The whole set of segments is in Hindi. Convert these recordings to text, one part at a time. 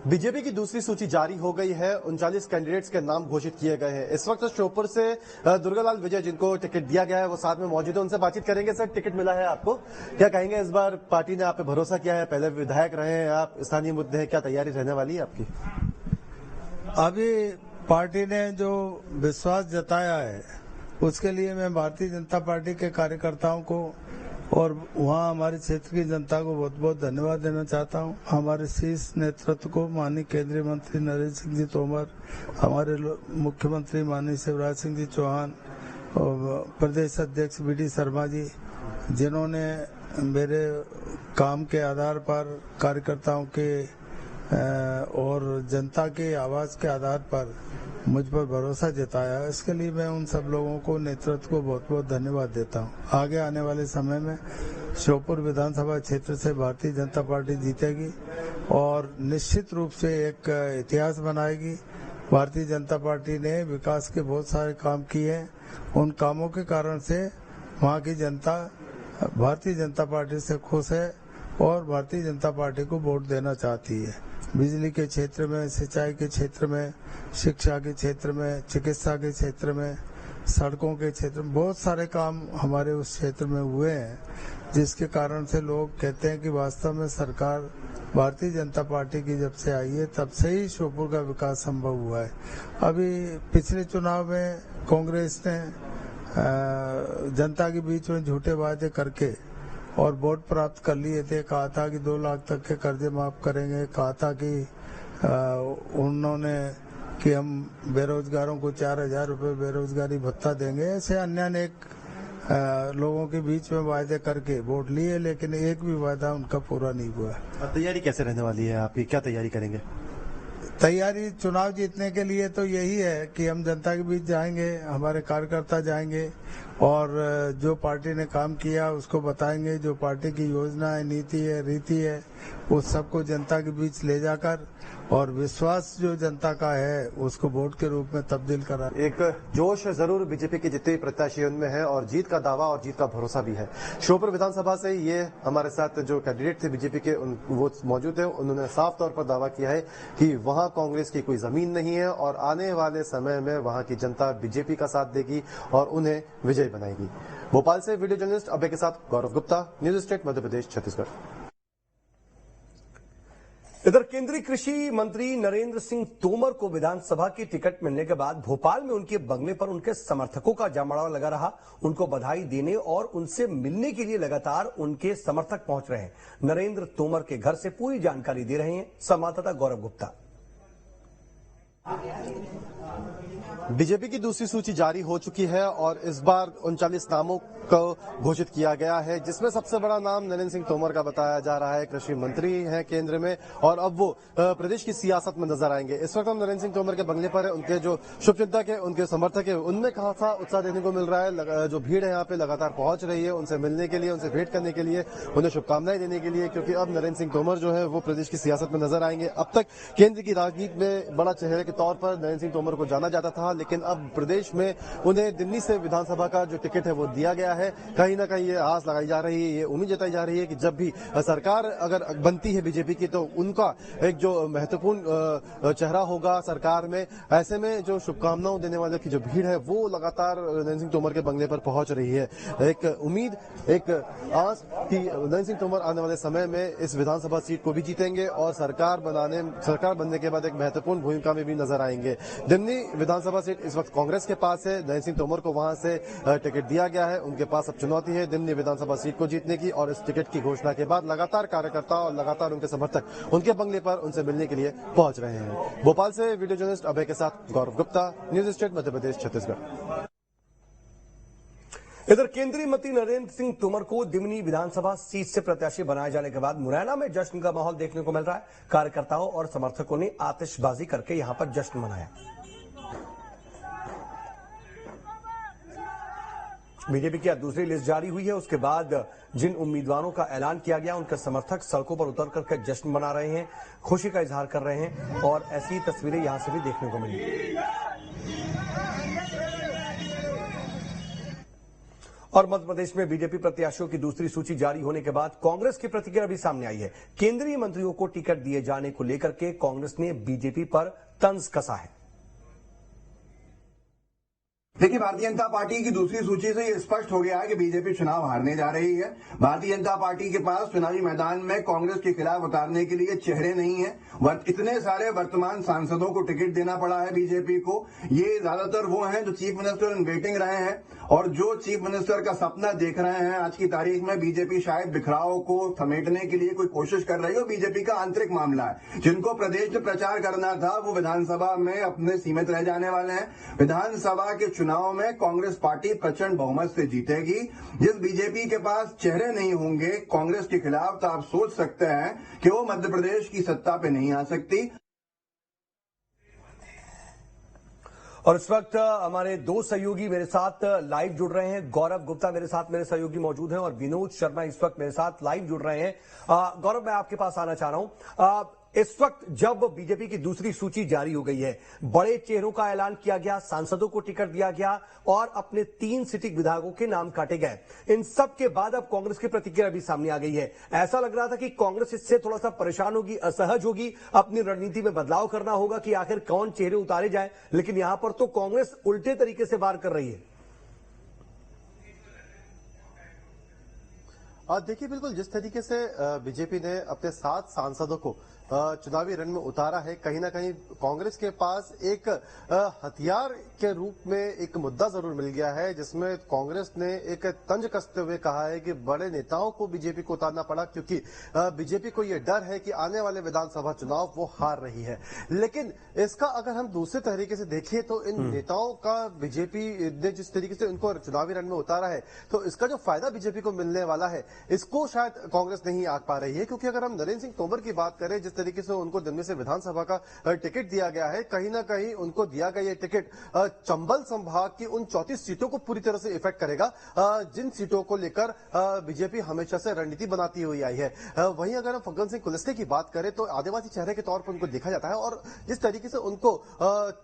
बीजेपी की दूसरी सूची जारी हो गई है। 39 कैंडिडेट्स के नाम घोषित किए गए हैं। इस वक्त श्योपुर से दुर्गालाल विजय, जिनको टिकट दिया गया है, वो साथ में मौजूद है। उनसे बातचीत करेंगे। सर, टिकट मिला है आपको, क्या कहेंगे? इस बार पार्टी ने आप पे भरोसा किया है, पहले विधायक रहे हैं आप, स्थानीय मुद्दे हैं, क्या तैयारी रहने वाली है आपकी? अभी पार्टी ने जो विश्वास जताया है उसके लिए मैं भारतीय जनता पार्टी के कार्यकर्ताओं को और वहाँ हमारे क्षेत्र की जनता को बहुत बहुत धन्यवाद देना चाहता हूँ। हमारे शीर्ष नेतृत्व को, माननीय केंद्रीय मंत्री नरेंद्र सिंह जी तोमर, हमारे मुख्यमंत्री माननीय शिवराज सिंह जी चौहान और प्रदेश अध्यक्ष BD शर्मा जी, जिन्होंने मेरे काम के आधार पर, कार्यकर्ताओं के और जनता के आवाज के आधार पर मुझ पर भरोसा जताया। इसके लिए मैं उन सब लोगों को, नेतृत्व को बहुत बहुत धन्यवाद देता हूँ। आगे आने वाले समय में श्योपुर विधानसभा क्षेत्र से भारतीय जनता पार्टी जीतेगी और निश्चित रूप से एक इतिहास बनाएगी। भारतीय जनता पार्टी ने विकास के बहुत सारे काम किए हैं। उन कामों के कारण से वहाँ की जनता भारतीय जनता पार्टी से खुश है और भारतीय जनता पार्टी को वोट देना चाहती है। बिजली के क्षेत्र में, सिंचाई के क्षेत्र में, शिक्षा के क्षेत्र में, चिकित्सा के क्षेत्र में, सड़कों के क्षेत्र में बहुत सारे काम हमारे उस क्षेत्र में हुए हैं, जिसके कारण से लोग कहते हैं कि वास्तव में सरकार भारतीय जनता पार्टी की जब से आई है तब से ही श्योपुर का विकास संभव हुआ है। अभी पिछले चुनाव में कांग्रेस ने जनता के बीच में झूठे वादे करके और वोट प्राप्त कर लिए थे। कहा था कि 2 लाख तक के कर्जे माफ करेंगे, कहा था कि उन्होंने कि हम बेरोजगारों को 4,000 रुपये बेरोजगारी भत्ता देंगे। ऐसे अन्य अनेक लोगों के बीच में वायदे करके वोट लिए, लेकिन एक भी वायदा उनका पूरा नहीं हुआ। तैयारी कैसे रहने वाली है आपकी, क्या तैयारी करेंगे? तैयारी चुनाव जीतने के लिए तो यही है कि हम जनता के बीच जाएंगे, हमारे कार्यकर्ता जाएंगे और जो पार्टी ने काम किया उसको बताएंगे। जो पार्टी की योजना है, नीति है, रीति है, उस सबको जनता के बीच ले जाकर और विश्वास जो जनता का है उसको वोट के रूप में तब्दील करा। एक जोश जरूर बीजेपी के जितने प्रत्याशी उनमें है और जीत का दावा और जीत का भरोसा भी है। श्योपुर विधानसभा से ये हमारे साथ जो कैंडिडेट थे बीजेपी के वो मौजूद है। उन्होंने साफ तौर पर दावा किया है कि वहां कांग्रेस की कोई जमीन नहीं है और आने वाले समय में वहां की जनता बीजेपी का साथ देगी और उन्हें विजयी बनाएगी। भोपाल से वीडियो जर्नलिस्ट अभय के साथ गौरव गुप्ता, न्यूज स्टेट मध्य प्रदेश छत्तीसगढ़। इधर केंद्रीय कृषि मंत्री नरेंद्र सिंह तोमर को विधानसभा की टिकट मिलने के बाद भोपाल में उनके बंगले पर उनके समर्थकों का जमावड़ा लगा रहा। उनको बधाई देने और उनसे मिलने के लिए लगातार उनके समर्थक पहुंच रहे हैं। नरेंद्र तोमर के घर से पूरी जानकारी दे रहे हैं संवाददाता गौरव गुप्ता। बीजेपी की दूसरी सूची जारी हो चुकी है और इस बार 39 नामों को घोषित किया गया है, जिसमें सबसे बड़ा नाम नरेंद्र सिंह तोमर का बताया जा रहा है। कृषि मंत्री हैं केंद्र में और अब वो प्रदेश की सियासत में नजर आएंगे। इस वक्त हम नरेंद्र सिंह तोमर के बंगले पर है। उनके जो शुभचिंतक है, उनके समर्थक है, उनमें खासा उत्साह देखने को मिल रहा है। जो भीड़ है यहाँ पे लगातार पहुंच रही है उनसे मिलने के लिए, उनसे भेंट करने के लिए, उन्हें शुभकामनाएं देने के लिए, क्योंकि अब नरेंद्र सिंह तोमर जो है वो प्रदेश की सियासत में नजर आएंगे। अब तक केंद्र की राजनीति में बड़ा चेहरे के तौर पर नरेंद्र सिंह तोमर को जाना जाता था, लेकिन अब प्रदेश में उन्हें दिल्ली से विधानसभा का जो टिकट है वो दिया गया है। कहीं ना कहीं ये आस लगाई जा रही है, ये उम्मीद जताई जा रही है कि जब भी सरकार अगर बनती है बीजेपी की तो उनका एक जो महत्वपूर्ण चेहरा होगा सरकार में। ऐसे में जो शुभकामनाओं देने वाले की जो भीड़ है वो लगातार नरेंद्र सिंह तोमर के बंगले पर पहुंच रही है। एक उम्मीद, एक आस कि नरेंद्र सिंह तोमर आने वाले समय में इस विधानसभा सीट को भी जीतेंगे और सरकार बनने के बाद एक महत्वपूर्ण भूमिका में भी नजर आएंगे। दिल्ली विधानसभा सीट इस वक्त कांग्रेस के पास है। नरेंद्र सिंह तोमर को वहां से टिकट दिया गया है। उनके पास अब चुनौती है दिल्ली विधानसभा सीट को जीतने की और इस टिकट की घोषणा के बाद लगातार कार्यकर्ता और लगातार उनके समर्थक उनके बंगले पर उनसे मिलने के लिए पहुंच रहे हैं। भोपाल से वीडियो जर्नलिस्ट अभय के साथ गौरव गुप्ता, न्यूज स्टेट मध्य प्रदेश छत्तीसगढ़। इधर केंद्रीय मंत्री नरेंद्र सिंह तोमर को दिमनी विधानसभा सीट से प्रत्याशी बनाए जाने के बाद मुरैना में जश्न का माहौल देखने को मिल रहा है। कार्यकर्ताओं और समर्थकों ने आतिशबाजी करके यहां पर जश्न मनाया। बीजेपी की दूसरी लिस्ट जारी हुई है, उसके बाद जिन उम्मीदवारों का ऐलान किया गया उनके समर्थक सड़कों पर उतर करके जश्न मना रहे हैं, खुशी का इजहार कर रहे हैं और ऐसी तस्वीरें यहां से भी देखने को मिली। और मध्य प्रदेश में बीजेपी प्रत्याशियों की दूसरी सूची जारी होने के बाद कांग्रेस की प्रतिक्रिया भी सामने आई है। केंद्रीय मंत्रियों को टिकट दिए जाने को लेकर के कांग्रेस ने बीजेपी पर तंज कसा है। देखिए, भारतीय जनता पार्टी की दूसरी सूची से ये स्पष्ट हो गया है कि बीजेपी चुनाव हारने जा रही है। भारतीय जनता पार्टी के पास चुनावी मैदान में कांग्रेस के खिलाफ उतारने के लिए चेहरे नहीं है। इतने सारे वर्तमान सांसदों को टिकट देना पड़ा है बीजेपी को। ये ज्यादातर वो हैं जो चीफ मिनिस्टर इन वेटिंग रहे हैं और जो चीफ मिनिस्टर का सपना देख रहे हैं। आज की तारीख में बीजेपी शायद बिखराव को समेटने के लिए कोई कोशिश कर रही हो। बीजेपी का आंतरिक मामला है। जिनको प्रदेश में प्रचार करना था वो विधानसभा में अपने सीमित रह जाने वाले हैं। विधानसभा के चुनाव में कांग्रेस पार्टी प्रचंड बहुमत से जीतेगी। जिस बीजेपी के पास चेहरे नहीं होंगे कांग्रेस के खिलाफ, तो आप सोच सकते हैं कि वो मध्य प्रदेश की सत्ता पे नहीं आ सकती। और इस वक्त हमारे दो सहयोगी मेरे साथ लाइव जुड़ रहे हैं। गौरव गुप्ता मेरे साथ, मेरे सहयोगी मौजूद हैं, और विनोद शर्मा इस वक्त मेरे साथ लाइव जुड़ रहे हैं। गौरव, मैं आपके पास आना चाह रहा हूं। इस वक्त जब बीजेपी की दूसरी सूची जारी हो गई है, बड़े चेहरों का ऐलान किया गया, सांसदों को टिकट दिया गया और अपने 3 सिटिंग विधायकों के नाम काटे गए। इन सब के बाद अब कांग्रेस की प्रतिक्रिया भी सामने आ गई है। ऐसा लग रहा था कि कांग्रेस इससे थोड़ा सा परेशान होगी, असहज होगी, अपनी रणनीति में बदलाव करना होगा कि आखिर कौन चेहरे उतारे जाए, लेकिन यहां पर तो कांग्रेस उल्टे तरीके से वार कर रही है। देखिए, बिल्कुल जिस तरीके से बीजेपी ने अपने 7 सांसदों को चुनावी रण में उतारा है, कहीं ना कहीं कांग्रेस के पास एक हथियार के रूप में एक मुद्दा जरूर मिल गया है, जिसमें कांग्रेस ने एक तंज कसते हुए कहा है कि बड़े नेताओं को बीजेपी को उतारना पड़ा, क्योंकि बीजेपी को यह डर है कि आने वाले विधानसभा चुनाव वो हार रही है। लेकिन इसका अगर हम दूसरे तरीके से देखें तो इन नेताओं का बीजेपी ने जिस तरीके से उनको चुनावी रण में उतारा है, तो इसका जो फायदा बीजेपी को मिलने वाला है, इसको शायद कांग्रेस नहीं आंक पा रही है। क्योंकि अगर हम नरेंद्र सिंह तोमर की बात करें, जिस तरीके से उनको दिल्ली से विधानसभा का टिकट दिया गया है, कहीं ना कहीं उनको दिया गया ये टिकट चंबल संभाग की उन 34 सीटों को पूरी तरह से इफेक्ट करेगा, जिन सीटों को लेकर बीजेपी हमेशा से रणनीति बनाती हुई आई है। वहीं अगर हम फग्गन सिंह कुलस्ते की बात करें तो आदिवासी चेहरे के तौर पर उनको देखा जाता है, और जिस तरीके से उनको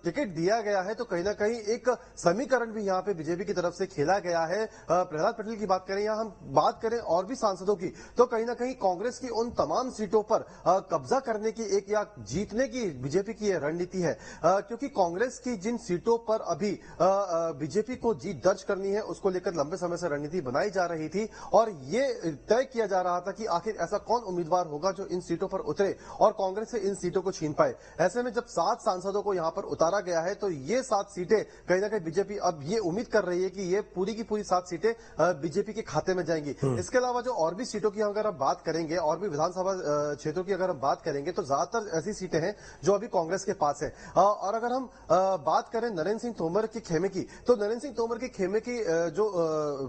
टिकट दिया गया है, तो कहीं ना कहीं एक समीकरण भी यहाँ पे बीजेपी की तरफ से खेला गया है। प्रहलाद पटेल की बात करें या हम बात करें और भी सांसदों की, तो कहीं ना कहीं कांग्रेस की उन तमाम सीटों पर कब्जा करने की एक या जीतने की बीजेपी की रणनीति है। क्योंकि कांग्रेस की जिन सीटों पर अभी बीजेपी को जीत दर्ज करनी है, उसको लेकर लंबे समय से रणनीति बनाई जा रही थी, और ये तय किया जा रहा था कि आखिर ऐसा कौन उम्मीदवार होगा जो इन सीटों पर उतरे और कांग्रेस से इन सीटों को छीन पाए। ऐसे में जब 7 सांसदों को यहां पर उतारा गया है, तो ये 7 सीटें कहीं ना कहीं बीजेपी अब ये उम्मीद कर रही है कि ये पूरी की पूरी 7 सीटें बीजेपी के खाते में जाएंगी। इसके अलावा जो और भी सीटों की अगर हम बात करेंगे, और भी विधानसभा क्षेत्रों की अगर हम बात करेंगे, तो ज्यादातर ऐसी सीटें हैं जो अभी कांग्रेस के पास है। और अगर हम बात करें नरेंद्र सिंह तोमर के खेमे की, तो नरेंद्र सिंह तोमर के खेमे की जो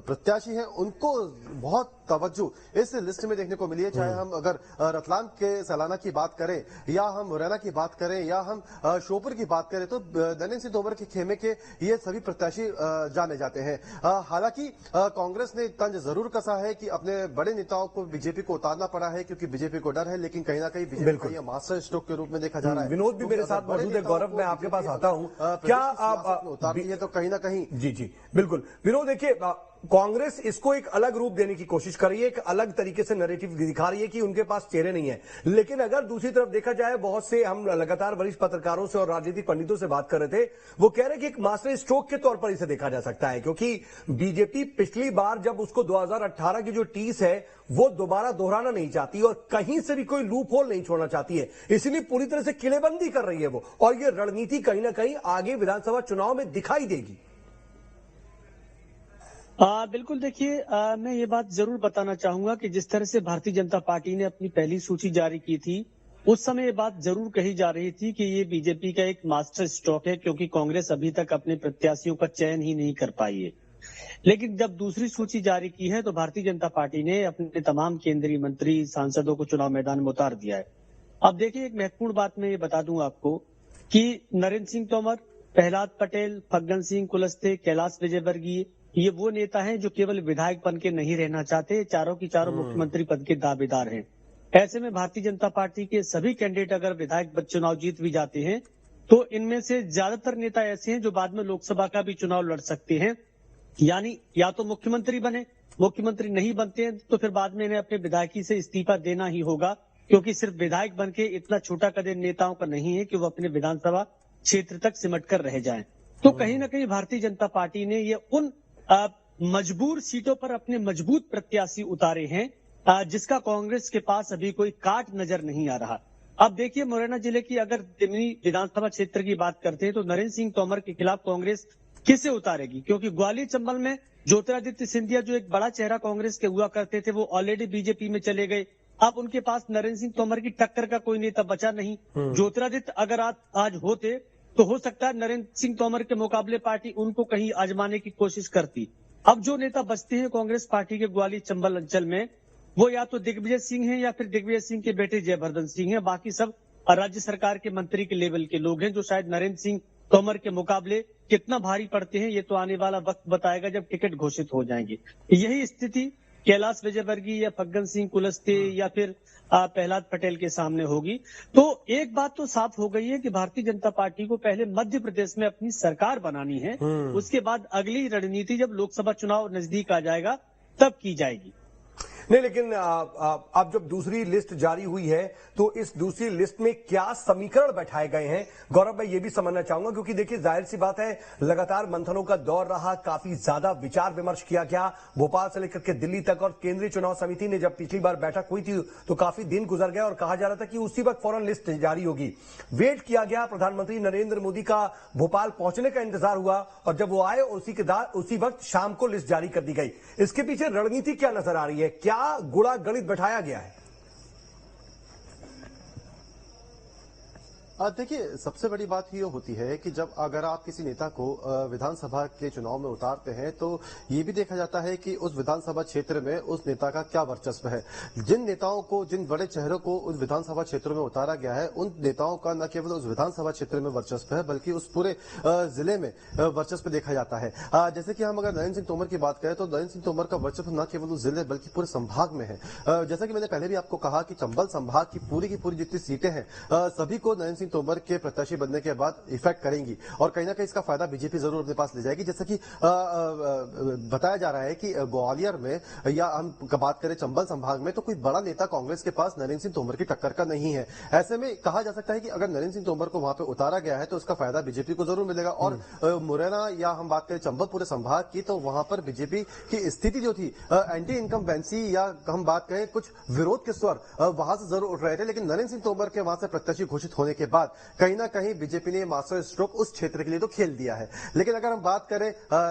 प्रत्याशी हैं, उनको बहुत तवज्जो इस लिस्ट में देखने को मिली है। चाहे हम अगर रतलाम के सलाना की बात करें, या हम मुरैना की बात करें, या हम श्योपुर की बात करें, तो नरेंद्र सिंह तोमर के खेमे के ये सभी प्रत्याशी जाने जाते हैं। हालांकि कांग्रेस ने तंज जरूर कसा है कि अपने बड़े नेताओं को बीजेपी को उतारना पड़ा है, क्योंकि बीजेपी को डर है, लेकिन कहीं ना कहीं बीजेपी को यह मास्टर स्ट्रोक के रूप में देखा जा रहा है। विनोद भी मेरे साथ मौजूद है। गौरव, मैं आपके पास आता हूं। क्या आप उतारती है तो कहीं ना कहीं जी बिल्कुल। विनोद, देखिए, कांग्रेस इसको एक अलग रूप देने की कोशिश कर रही है, एक अलग तरीके से नैरेटिव दिखा रही है कि उनके पास चेहरे नहीं है। लेकिन अगर दूसरी तरफ देखा जाए, बहुत से हम लगातार वरिष्ठ पत्रकारों से और राजनीतिक पंडितों से बात कर रहे थे, वो कह रहे हैं कि एक मास्टर स्ट्रोक के तौर पर इसे देखा जा सकता है, क्योंकि बीजेपी पिछली बार जब उसको 2018 की जो टीस है वो दोबारा दोहराना नहीं चाहती, और कहीं से भी कोई लूप होल नहीं छोड़ना चाहती है, इसलिए पूरी तरह से किलेबंदी कर रही है वो, और ये रणनीति कहीं ना कहीं आगे विधानसभा चुनाव में दिखाई देगी। बिल्कुल। देखिए, मैं ये बात जरूर बताना चाहूंगा कि जिस तरह से भारतीय जनता पार्टी ने अपनी पहली सूची जारी की थी, उस समय ये बात जरूर कही जा रही थी कि ये बीजेपी का एक मास्टर स्ट्रोक है, क्योंकि कांग्रेस अभी तक अपने प्रत्याशियों का चयन ही नहीं कर पाई है। लेकिन जब दूसरी सूची जारी की है, तो भारतीय जनता पार्टी ने अपने तमाम केंद्रीय मंत्री, सांसदों को चुनाव मैदान में उतार दिया है। अब देखिए, एक महत्वपूर्ण बात मैं ये बता दूं आपको कि नरेंद्र सिंह तोमर, प्रहलाद पटेल, फग्गन सिंह कुलस्ते, कैलाश विजयवर्गीय, ये वो नेता हैं जो केवल विधायक बन के नहीं रहना चाहते, चारों की चारों मुख्यमंत्री पद के दावेदार हैं। ऐसे में भारतीय जनता पार्टी के सभी कैंडिडेट अगर विधायक चुनाव जीत भी जाते हैं, तो इनमें से ज्यादातर नेता ऐसे हैं जो बाद में लोकसभा का भी चुनाव लड़ सकते हैं। यानी या तो मुख्यमंत्री बने, मुख्यमंत्री नहीं बनते हैं तो फिर बाद में इन्हें अपने विधायकी से इस्तीफा देना ही होगा, क्योंकि सिर्फ विधायक बनके इतना छोटा कदम नेताओं का नहीं है कि वो अपने विधानसभा क्षेत्र तक सिमट कर रह जाएं। तो कहीं ना कहीं भारतीय जनता पार्टी ने ये उन मजबूर सीटों पर अपने मजबूत प्रत्याशी उतारे हैं जिसका कांग्रेस के पास अभी कोई काट नजर नहीं आ रहा। अब देखिए, मुरैना जिले की अगर दिमनी विधानसभा क्षेत्र की बात करते हैं तो नरेंद्र सिंह तोमर के खिलाफ कांग्रेस किसे उतारेगी, क्योंकि ग्वालियर चंबल में ज्योतिरादित्य सिंधिया जो एक बड़ा चेहरा कांग्रेस के हुआ करते थे वो ऑलरेडी बीजेपी में चले गए। अब उनके पास नरेंद्र सिंह तोमर की टक्कर का कोई नेता बचा नहीं। ज्योतिरादित्य अगर आज होते तो हो सकता है नरेंद्र सिंह तोमर के मुकाबले पार्टी उनको कहीं आजमाने की कोशिश करती। अब जो नेता बचते हैं कांग्रेस पार्टी के ग्वालियर चंबल अंचल में, वो या तो दिग्विजय सिंह हैं या फिर दिग्विजय सिंह के बेटे जयवर्धन सिंह हैं। बाकी सब राज्य सरकार के मंत्री के लेवल के लोग हैं जो शायद नरेंद्र सिंह तोमर के मुकाबले कितना भारी पड़ते हैं ये तो आने वाला वक्त बताएगा जब टिकट घोषित हो जाएंगे। यही स्थिति कैलाश विजयवर्गीय या फग्गन सिंह कुलस्ते या फिर प्रहलाद पटेल के सामने होगी। तो एक बात तो साफ हो गई है कि भारतीय जनता पार्टी को पहले मध्य प्रदेश में अपनी सरकार बनानी है, उसके बाद अगली रणनीति जब लोकसभा चुनाव नजदीक आ जाएगा तब की जाएगी। नहीं, लेकिन अब जब दूसरी लिस्ट जारी हुई है तो इस दूसरी लिस्ट में क्या समीकरण बैठाए गए हैं, गौरव मैं ये भी समझना चाहूंगा, क्योंकि देखिए जाहिर सी बात है लगातार मंथनों का दौर रहा, काफी ज्यादा विचार विमर्श किया गया भोपाल से लेकर के दिल्ली तक, और केंद्रीय चुनाव समिति ने जब पिछली बार बैठक हुई थी तो काफी दिन गुजर गए और कहा जा रहा था कि उसी वक्त फौरन लिस्ट जारी होगी। वेट किया गया, प्रधानमंत्री नरेंद्र मोदी का भोपाल पहुंचने का इंतजार हुआ और जब वो आए उसी वक्त शाम को लिस्ट जारी कर दी गई। इसके पीछे रणनीति क्या नजर आ रही है, क्या गुणा गणित बैठाया गया है? देखिए, सबसे बड़ी बात ये होती है कि जब अगर आप किसी नेता को विधानसभा के चुनाव में उतारते हैं तो ये भी देखा जाता है कि उस विधानसभा क्षेत्र में उस नेता का क्या वर्चस्व है। जिन नेताओं को, जिन बड़े चेहरों को उस विधानसभा क्षेत्र में उतारा गया है, उन नेताओं का न केवल उस विधानसभा क्षेत्र में वर्चस्व है बल्कि उस पूरे जिले में वर्चस्व देखा जाता है। जैसे कि हम अगर नरेंद्र सिंह तोमर की बात करें तो नरेंद्र सिंह तोमर का वर्चस्व न केवल उस जिले बल्कि पूरे संभाग में है। जैसा कि मैंने पहले भी आपको कहा कि चंबल संभाग की पूरी जितनी सीटें हैं सभी को नरेंद्र सिंह तोमर के प्रत्याशी बनने के बाद इफेक्ट करेंगी और कहीं ना कहीं इसका फायदा बीजेपी जरूर अपने पास ले जाएगी। जैसा कि बताया जा रहा है कि ग्वालियर में या हम बात करें चंबल संभाग में तो कोई बड़ा नेता कांग्रेस के पास नरेंद्र सिंह तोमर की टक्कर का नहीं है। ऐसे में कहा जा सकता है कि अगर नरेंद्र सिंह तोमर को वहां पर उतारा गया है तो उसका फायदा बीजेपी को जरूर मिलेगा। और मुरैना या हम बात करें चंबल पूरे संभाग की तो वहां पर बीजेपी की स्थिति जो थी एंटी इनकम्बेंसी या हम बात करें कुछ विरोध के स्वर वहां से जरूर उठ रहे थे, लेकिन नरेंद्र सिंह तोमर के वहां से प्रत्याशी घोषित होने के बाद कहीं ना कहीं बीजेपी ने मास्टर स्ट्रोक उस क्षेत्र के लिए तो खेल दिया है। लेकिन अगर हम बात करें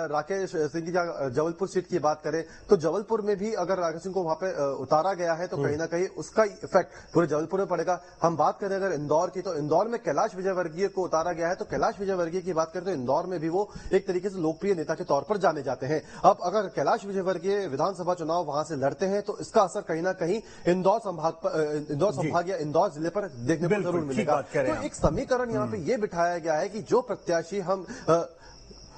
राकेश सिंह की जबलपुर सीट की बात करें तो जबलपुर में भी अगर राकेश सिंह को वहां पे उतारा गया है तो कहीं ना कहीं उसका इफेक्ट पूरे जबलपुर में पड़ेगा। हम बात करें अगर इंदौर की तो इंदौर में कैलाश विजयवर्गीय को उतारा गया है तो कैलाश विजयवर्गीय की बात करें तो इंदौर में भी वो एक तरीके से लोकप्रिय नेता के तौर पर जाने जाते हैं। अब अगर कैलाश विजयवर्गीय विधानसभा चुनाव वहां से लड़ते हैं तो इसका असर कहीं ना कहीं इंदौर संभाग या इंदौर जिले पर देखने को जरूर मिलेगा। तो एक समीकरण यहाँ पे ये बिठाया गया है कि जो प्रत्याशी हम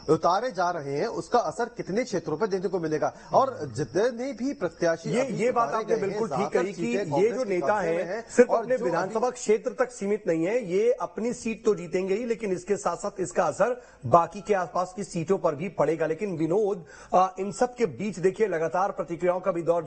उतारे जा रहे हैं उसका असर कितने क्षेत्रों पर देखने को मिलेगा। और जितने भी प्रत्याशी ये बात आपने बिल्कुल ठीक कही कि ये जो नेता है सिर्फ अपने विधानसभा क्षेत्र तक सीमित नहीं है, ये अपनी सीट तो जीतेंगे ही लेकिन इसके साथ साथ इसका असर बाकी के आसपास की सीटों पर भी पड़ेगा। लेकिन विनोद, इन सब के बीच देखिए लगातार प्रतिक्रियाओं का भी दौर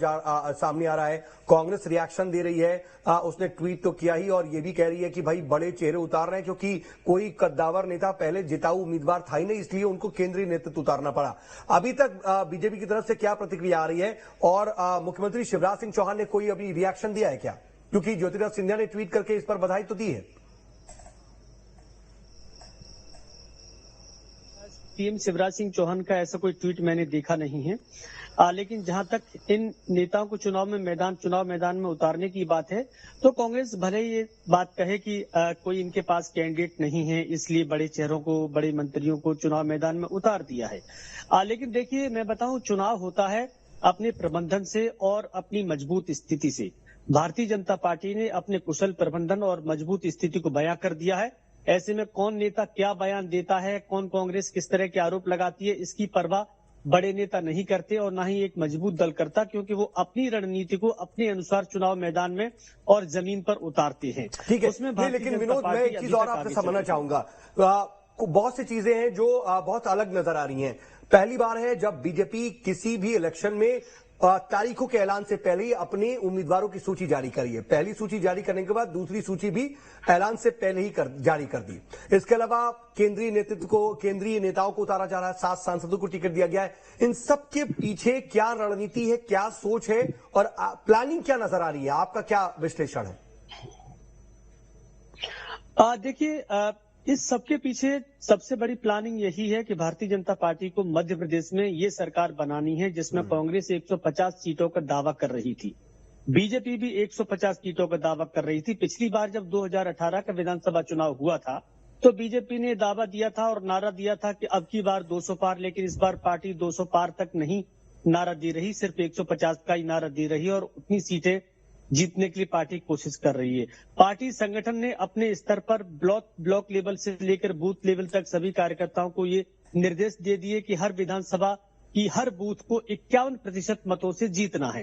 सामने आ रहा है। कांग्रेस रिएक्शन दे रही है, उसने ट्वीट तो किया ही और ये भी कह रही है कि भाई बड़े चेहरे उतार रहे हैं क्योंकि कोई कद्दावर नेता पहले जिताऊ उम्मीदवार था ही नहीं, इसलिए उनको केंद्रीय नेतृत्व उतारना पड़ा। अभी तक बीजेपी की तरफ से क्या प्रतिक्रिया आ रही है और मुख्यमंत्री शिवराज सिंह चौहान ने कोई अभी रिएक्शन दिया है क्या? क्योंकि ज्योतिरादित्य सिंधिया ने ट्वीट करके इस पर बधाई तो दी है। पीएम शिवराज सिंह चौहान का ऐसा कोई ट्वीट मैंने देखा नहीं है, लेकिन जहां तक इन नेताओं को चुनाव मैदान में उतारने की बात है तो कांग्रेस भले ये बात कहे कि कोई इनके पास कैंडिडेट नहीं है इसलिए बड़े चेहरों को, बड़े मंत्रियों को चुनाव मैदान में उतार दिया है। लेकिन देखिए मैं बताऊं, चुनाव होता है अपने प्रबंधन से और अपनी मजबूत स्थिति से। भारतीय जनता पार्टी ने अपने कुशल प्रबंधन और मजबूत स्थिति को बयां कर दिया है। ऐसे में कौन नेता क्या बयान देता है, कौन कांग्रेस किस तरह के आरोप लगाती है, इसकी परवाह बड़े नेता नहीं करते और ना ही एक मजबूत दल करता, क्योंकि वो अपनी रणनीति को अपने अनुसार चुनाव मैदान में और जमीन पर उतारते हैं। ठीक है, उसमें लेकिन विनोद मैं एक चीज और आपसे समझना चाहूंगा। बहुत सी चीजें हैं जो बहुत अलग नजर आ रही हैं। पहली बार है जब बीजेपी किसी भी इलेक्शन में तारीखों के ऐलान से पहले ही अपने उम्मीदवारों की सूची जारी करी है। पहली सूची जारी करने के बाद दूसरी सूची भी ऐलान से पहले ही जारी कर दी। इसके अलावा केंद्रीय नेतृत्व को, केंद्रीय नेताओं को उतारा जा रहा है, 7 सांसदों को टिकट दिया गया है। इन सब के पीछे क्या रणनीति है, क्या सोच है और प्लानिंग क्या नजर आ रही है? आपका क्या विश्लेषण है? देखिए, इस सबके पीछे सबसे बड़ी प्लानिंग यही है कि भारतीय जनता पार्टी को मध्य प्रदेश में ये सरकार बनानी है जिसमें कांग्रेस 150 सीटों का दावा कर रही थी, बीजेपी भी 150 सीटों का दावा कर रही थी। पिछली बार जब 2018 का विधानसभा चुनाव हुआ था तो बीजेपी ने दावा दिया था और नारा दिया था कि अब की बार 200 पार, लेकिन इस बार पार्टी 200 पार तक नहीं नारा दे रही, सिर्फ 150 का ही नारा दे रही है और उतनी सीटें जीतने के लिए पार्टी कोशिश कर रही है। पार्टी संगठन ने अपने स्तर पर ब्लॉक लेवल से लेकर बूथ लेवल तक सभी कार्यकर्ताओं को ये निर्देश दे दिए कि हर विधानसभा की हर बूथ को 51% मतों से जीतना है।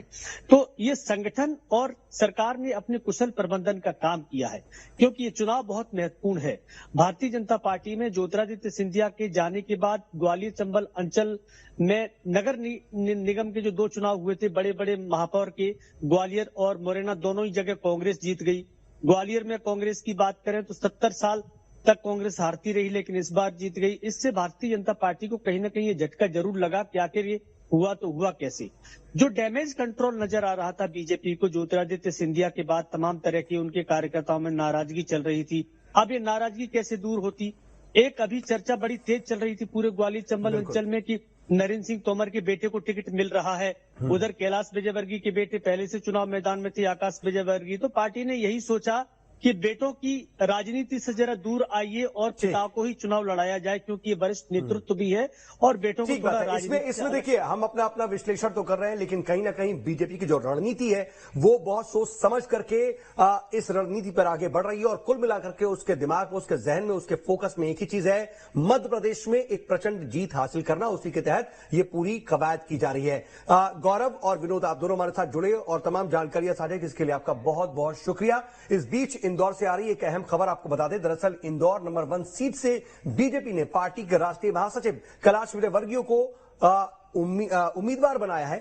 तो ये संगठन और सरकार ने अपने कुशल प्रबंधन का काम किया है, क्योंकि ये चुनाव बहुत महत्वपूर्ण है। भारतीय जनता पार्टी में ज्योतिरादित्य सिंधिया के जाने के बाद ग्वालियर चंबल अंचल में नगर निगम के जो 2 चुनाव हुए थे बड़े बड़े महापौर के, ग्वालियर और मुरैना दोनों ही जगह कांग्रेस जीत गई। ग्वालियर में कांग्रेस की बात करें तो 70 साल तक कांग्रेस हारती रही, लेकिन इस बार जीत गई। इससे भारतीय जनता पार्टी को कहीं ना कहीं ये झटका जरूर लगा कि आखिर ये हुआ तो हुआ कैसे। जो डैमेज कंट्रोल नजर आ रहा था बीजेपी को ज्योतिरादित्य सिंधिया के बाद, तमाम तरह की उनके कार्यकर्ताओं में नाराजगी चल रही थी, अब ये नाराजगी कैसे दूर होती? एक अभी चर्चा बड़ी तेज चल रही थी पूरे ग्वालियर चंबल अंचल में कि नरेंद्र सिंह तोमर के बेटे को टिकट मिल रहा है। उधर कैलाश विजयवर्गीय के बेटे पहले से चुनाव मैदान में थे, आकाश विजयवर्गीय। तो पार्टी ने यही सोचा कि बेटों की राजनीति से जरा दूर आइए और पिता को ही चुनाव लड़ाया जाए, क्योंकि ये वरिष्ठ नेतृत्व भी है और बेटों को थोड़ा राजनीति इसमें देखिए, हम अपना विश्लेषण तो कर रहे हैं, लेकिन कहीं ना कहीं बीजेपी की जो रणनीति है वो बहुत सोच समझ करके इस रणनीति पर आगे बढ़ रही है। और कुल मिलाकर के उसके दिमाग में, उसके जहन में, उसके फोकस में एक ही चीज है, मध्य प्रदेश में एक प्रचंड जीत हासिल करना। उसी के तहत ये पूरी कवायद की जा रही है। गौरव और विनोद, आप दोनों हमारे साथ जुड़े और तमाम जानकारियां साझा की, इसके लिए आपका बहुत बहुत शुक्रिया। इस बीच इंदौर से आ रही एक अहम खबर आपको बता दें। दरअसल इंदौर नंबर 1 सीट से बीजेपी ने पार्टी के राष्ट्रीय महासचिव कैलाश विजयवर्गीय को उम्मीदवार बनाया है।